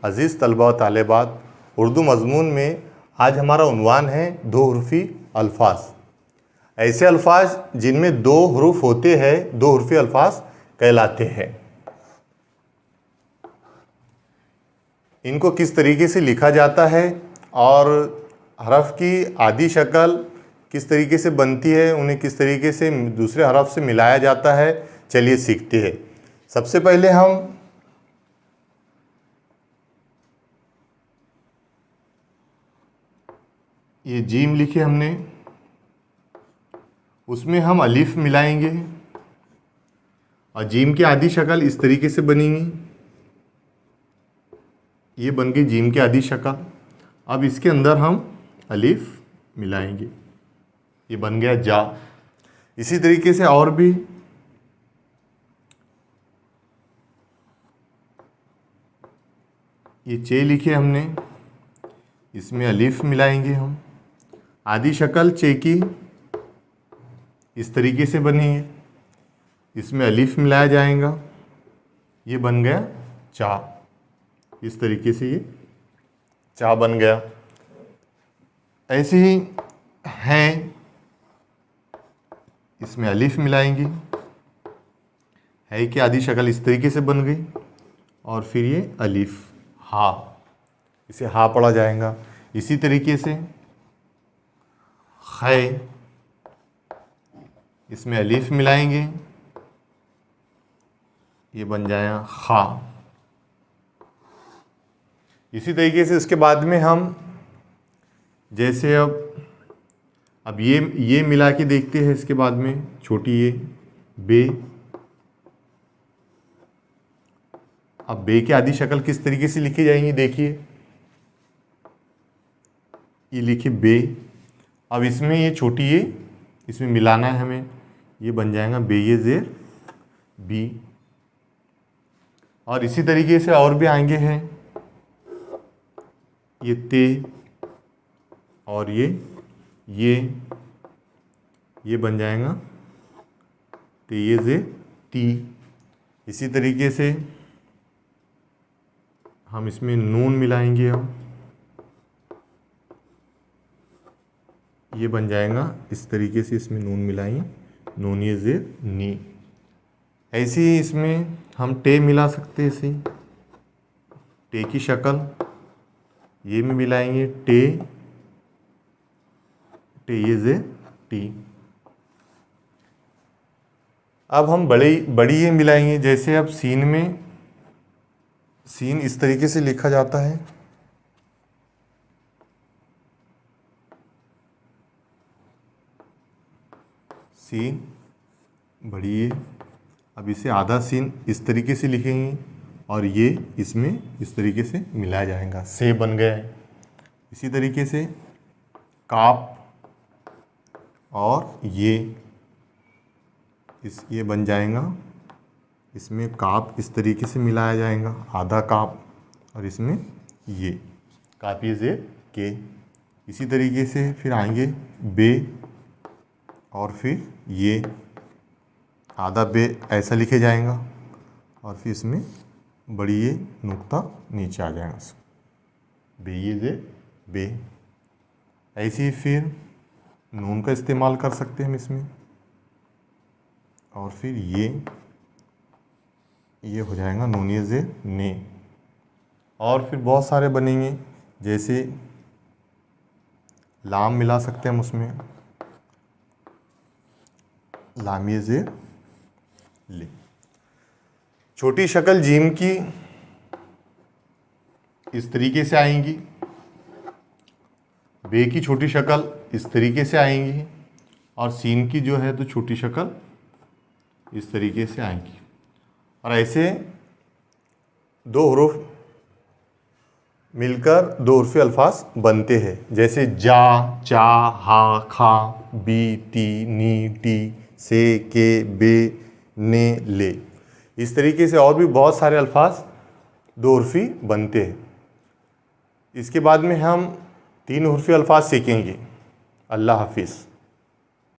अज़ीज़ तलबा व तालिबात, उर्दू मज़मून में आज हमारा उन्वान है दो हुर्फ़ी अल्फाज। ऐसे अल्फाज जिनमें दो हरूफ होते हैं, दो हुर्फ़ी अल्फाज कहलाते हैं। इनको किस तरीके से लिखा जाता है और हरफ की आदि शक्ल किस तरीके से बनती है, उन्हें किस तरीके से दूसरे हरफ से मिलाया जाता है, चलिए सीखते हैं। सबसे पहले हम ये जीम लिखे हमने, उसमें हम अलिफ मिलाएंगे और जीम की आदि शक्ल इस तरीके से बनेंगी। ये बन गई जीम की आदि शक्ल। अब इसके अंदर हम अलिफ मिलाएंगे, ये बन गया जा। इसी तरीके से और भी ये चे लिखे हमने, इसमें अलिफ मिलाएंगे हम। आदि शक्ल चे की इस तरीके से बनेंगे, इसमें अलिफ मिलाया जाएगा, ये बन गया चा। इस तरीके से ये चा बन गया। ऐसे ही हैं, इसमें अलिफ मिलाएंगे, है कि आदि शक्ल इस तरीके से बन गई और फिर ये अलिफ हा, इसे हा पढ़ा जाएगा। इसी तरीके से खै, इसमें अलिफ मिलाएंगे, ये बन जाएगा खा। इसी तरीके से इसके बाद में हम जैसे अब ये मिला के देखते हैं। इसके बाद में छोटी ये बे, अब बे की आदि शक्ल किस तरीके से लिखी जाएंगी देखिए, ये लिखी बे। अब इसमें ये छोटी ये इसमें मिलाना है हमें, ये बन जाएगा बे ये ज़ेर बी। और इसी तरीके से और भी आएंगे हैं, ये ते और ये बन जाएगा ते ये ज़ेर ती। इसी तरीके से हम इसमें नून मिलाएंगे, हम ये बन जाएगा इस तरीके से, इसमें नून मिलाएंगे, नून ये ज़ेर नी। ऐसे ही इसमें हम टे मिला सकते हैं, इसे टे की शक्ल ये में मिलाएंगे, टे ये ज़ेर टी। अब हम बड़ी ये मिलाएंगे। जैसे अब सीन में, सीन इस तरीके से लिखा जाता है, सीन बड़ी ये। अब इसे आधा सीन इस तरीके से लिखेंगे और ये इसमें इस तरीके से मिलाया जाएगा, से बन गया है। इसी तरीके से काप और ये बन जाएगा, इसमें काप इस तरीके से मिलाया जाएगा, आधा काप, और इसमें ये काप ये ज़ेर के। इसी तरीके से फिर आएंगे बे और फिर ये आधा बे ऐसा लिखे जाएगा और फिर इसमें बड़ी ये नुक्ता नीचे आ जाएगा, बे ये ज़ेर बे। ऐसे ही फिर नून का इस्तेमाल कर सकते हैं हम इसमें, और फिर ये हो जाएगा नून ये ज़ेर ने। और फिर बहुत सारे बनेंगे, जैसे लाम मिला सकते हैं हम उसमें, लाम ये ज़ेर ले। छोटी शक्ल जीम की इस तरीके से आएंगी, बे की छोटी शक्ल इस तरीके से आएंगी, और सीन की जो है तो छोटी शक्ल इस तरीके से आएंगी। और ऐसे दो हरूफ मिलकर दो हुर्फ़ी अल्फाज बनते हैं, जैसे जा, चा, हा, खा, बी, ती, नी, टी, से, के, बे, ने, ले। इस तरीके से और भी बहुत सारे अल्फाज दो हुर्फ़ी बनते हैं। इसके बाद में हम तीन हुर्फ़ी अल्फाज सीखेंगे। अल्लाह हाफिज़।